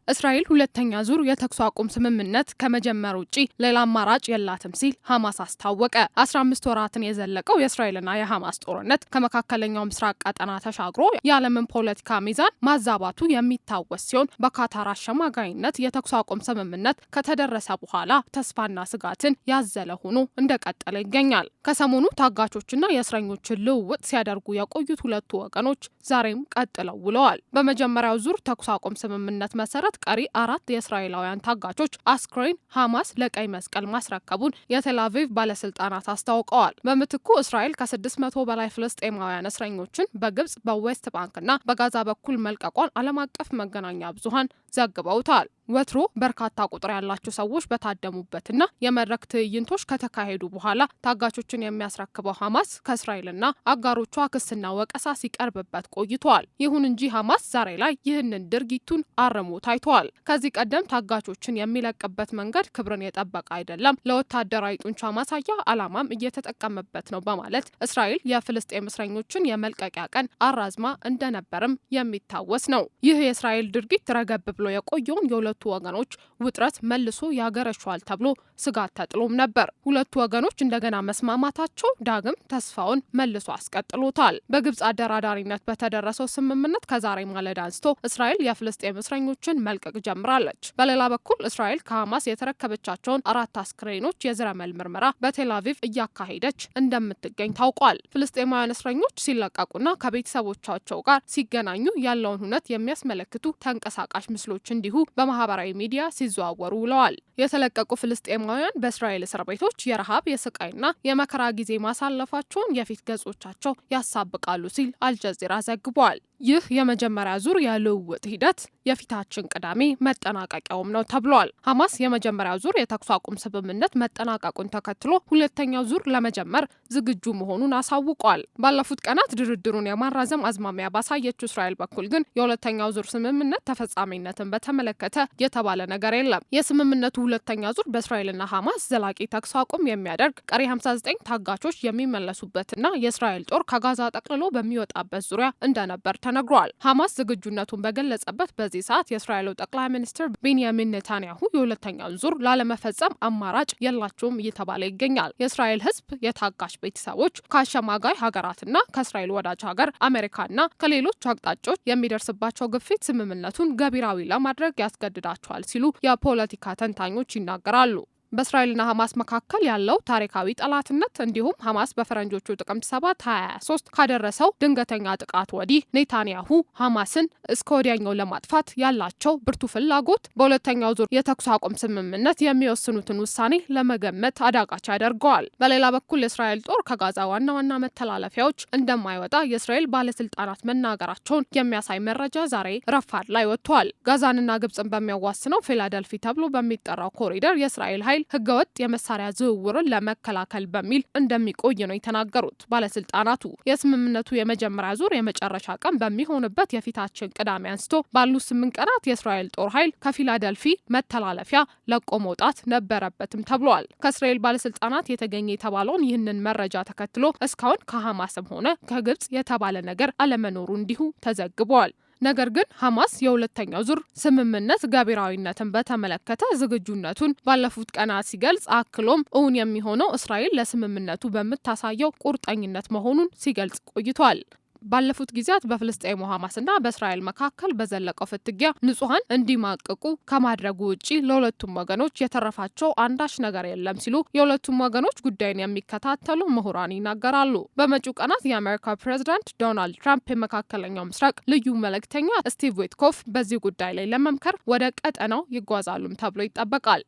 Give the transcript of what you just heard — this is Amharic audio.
እስራኤል ሁለተኛ ዙር የተኩስ አቁም ስምምነት ከመጀመር ውጪ ሌላ አማራጭ የላትም ሲል ሐማስ አስታወቀ። 15 ወራትን የዘለቀው የእስራኤልና የሐማስ ጦርነት ከመካከለኛው ምስራቅ ቀጠና ተሻግሮ የዓለምን ፖለቲካ ሚዛን ማዛባቱ የሚታወስ ሲሆን በካታር አሸማጋይነት የተኩስ አቁም ስምምነት ከተደረሰ በኋላ ተስፋና ስጋትን ያዘለ ሆኖ እንደቀጠለ ይገኛል። ከሰሞኑ ታጋቾችና የእስረኞችን ልውውጥ ሲያደርጉ የቆዩት ሁለቱ ወገኖች ዛሬም ቀጥለው ውለዋል። በመጀመሪያው ዙር ተኩስ አቁም ስምምነት መሰረት ቀሪ 4 የእስራኤላውያን ታጋቾች አስክሬን ሐማስ ለቀይ መስቀል ማስረከቡን የቴል አቪቭ ባለስልጣናት አስታውቀዋል። በምትኩ እስራኤል ከ600 በላይ ፍልስጤማውያን እስረኞችን በግብጽ በዌስት ባንክና በጋዛ በኩል መልቀቋን ዓለም አቀፍ መገናኛ ብዙሃን ዘግበውታል። ወትሮ በርካታ ቁጥር ያላቸው ሰዎች በታደሙበትና የመድረክ ትዕይንቶች ከተካሄዱ በኋላ ታጋቾችን የሚያስረክበው ሐማስ ከእስራኤልና አጋሮቿ ክስና ወቀሳ ሲቀርብበት ቆይቷል። ይሁን እንጂ ሐማስ ዛሬ ላይ ይህንን ድርጊቱን አርሞ ታይቷል። ከዚህ ቀደም ታጋቾችን የሚለቅበት መንገድ ክብርን የጠበቀ አይደለም፣ ለወታደራዊ ጡንቻ ማሳያ ዓላማም እየተጠቀመበት ነው በማለት እስራኤል የፍልስጤም እስረኞችን የመልቀቂያ ቀን አራዝማ እንደነበርም የሚታወስ ነው። ይህ የእስራኤል ድርጊት ረገብ ብሎ የቆየውን የሁለቱ ወገኖች ውጥረት መልሶ ያገረሸዋል ተብሎ ስጋት ተጥሎም ነበር። ሁለቱ ወገኖች እንደገና መስማማታቸው ዳግም ተስፋውን መልሶ አስቀጥሎታል። በግብጽ አደራዳሪነት በተደረሰው ስምምነት ከዛሬ ማለዳ አንስቶ እስራኤል የፍልስጤም እስረኞችን መልቀቅ ጀምራለች። በሌላ በኩል እስራኤል ከሐማስ የተረከበቻቸውን 4 አስክሬኖች የዝረመል ምርመራ በቴል አቪቭ እያካሄደች እንደምትገኝ ታውቋል። ፍልስጤማውያን እስረኞች ሲለቀቁና ከቤተሰቦቻቸው ጋር ሲገናኙ ያለውን ሁነት የሚያስመለክቱ ተንቀሳቃሽ ምስሎች እንዲሁ በማህበራዊ ሚዲያ ሲዘዋወሩ ውለዋል። የተለቀቁ ፍልስጤማውያን በእስራኤል እስር ቤቶች የረሃብ የስቃይና የመከራ ጊዜ ማሳለፋቸውን የፊት ገጾቻቸው ያሳብቃሉ ሲል አልጀዚራ ዘግቧል። ይህ የመጀመሪያ ዙር የልውውጥ ሂደት የፊታችን ቅዳሜ መጠናቀቂያውም ነው ተብሏል። ሐማስ የመጀመሪያው ዙር የተኩስ አቁም ስምምነት መጠናቀቁን ተከትሎ ሁለተኛው ዙር ለመጀመር ዝግጁ መሆኑን አሳውቋል። ባለፉት ቀናት ድርድሩን የማራዘም አዝማሚያ ባሳየችው እስራኤል በኩል ግን የሁለተኛው ዙር ስምምነት ተፈጻሚነትን በተመለከተ የተባለ ነገር የለም። የስምምነቱ ሁለተኛ ዙር በእስራኤልና ሐማስ ዘላቂ ተኩስ አቁም የሚያደርግ ቀሪ 59 ታጋቾች የሚመለሱበትና የእስራኤል ጦር ከጋዛ ጠቅልሎ በሚወጣበት ዙሪያ እንደነበር ተነግሯል። ሐማስ ዝግጁነቱን በገለጸበት በዚህ ሰዓት የእስራኤሉ ጠቅላይ ሚኒስትር ቤንያሚን ኔታንያሁ የሁለተኛውን ዙር ላለመፈጸም አማራጭ የላቸውም እየተባለ ይገኛል። የእስራኤል ሕዝብ የታጋች ቤተሰቦች ከአሸማጋይ ሀገራትና ከእስራኤል ወዳጅ ሀገር አሜሪካና ከሌሎች አቅጣጫዎች የሚደርስባቸው ግፊት ስምምነቱን ገቢራዊ ለማድረግ ያስገድዳቸዋል ሲሉ የፖለቲካ ተንታኞች ይናገራሉ። በእስራኤልና ሐማስ መካከል ያለው ታሪካዊ ጠላትነት እንዲሁም ሐማስ በፈረንጆቹ ጥቅምት 7 2023 ካደረሰው ድንገተኛ ጥቃት ወዲህ ኔታንያሁ ሐማስን እስከ ወዲያኛው ለማጥፋት ያላቸው ብርቱ ፍላጎት በሁለተኛው ዙር የተኩስ አቁም ስምምነት የሚወስኑትን ውሳኔ ለመገመት አዳጋች ያደርገዋል። በሌላ በኩል የእስራኤል ጦር ከጋዛ ዋና ዋና መተላለፊያዎች እንደማይወጣ የእስራኤል ባለስልጣናት መናገራቸውን የሚያሳይ መረጃ ዛሬ ረፋድ ላይ ወጥቷል። ጋዛንና ግብጽን በሚያዋስነው ፊላደልፊ ተብሎ በሚጠራው ኮሪደር የእስራኤል ኃይል ህገወጥ የመሳሪያ ዝውውርን ለመከላከል በሚል እንደሚቆይ ነው የተናገሩት ባለስልጣናቱ። የስምምነቱ የመጀመሪያ ዙር የመጨረሻ ቀን በሚሆንበት የፊታችን ቅዳሜ አንስቶ ባሉት 8 ቀናት የእስራኤል ጦር ኃይል ከፊላደልፊ መተላለፊያ ለቆ መውጣት ነበረበትም ተብሏል። ከእስራኤል ባለስልጣናት የተገኘ የተባለውን ይህንን መረጃ ተከትሎ እስካሁን ከሐማስም ሆነ ከግብጽ የተባለ ነገር አለመኖሩ እንዲሁ ተዘግቧል። ነገር ግን ሐማስ የሁለተኛው ዙር ስምምነት ገቢራዊነትን በተመለከተ ዝግጁነቱን ባለፉት ቀናት ሲገልጽ አክሎም እውን የሚሆነው እስራኤል ለስምምነቱ በምታሳየው ቁርጠኝነት መሆኑን ሲገልጽ ቆይቷል። ባለፉት ጊዜያት በፍልስጤሙ ሐማስና በእስራኤል መካከል በዘለቀው ፍትጊያ ንጹሃን እንዲማቅቁ ከማድረጉ ውጪ ለሁለቱም ወገኖች የተረፋቸው አንዳች ነገር የለም ሲሉ የሁለቱም ወገኖች ጉዳይን የሚከታተሉ ምሁራን ይናገራሉ። በመጪው ቀናት የአሜሪካ ፕሬዝዳንት ዶናልድ ትራምፕ የመካከለኛው ምስራቅ ልዩ መልእክተኛ ስቲቭ ዊትኮፍ በዚህ ጉዳይ ላይ ለመምከር ወደ ቀጠናው ይጓዛሉም ተብሎ ይጠበቃል።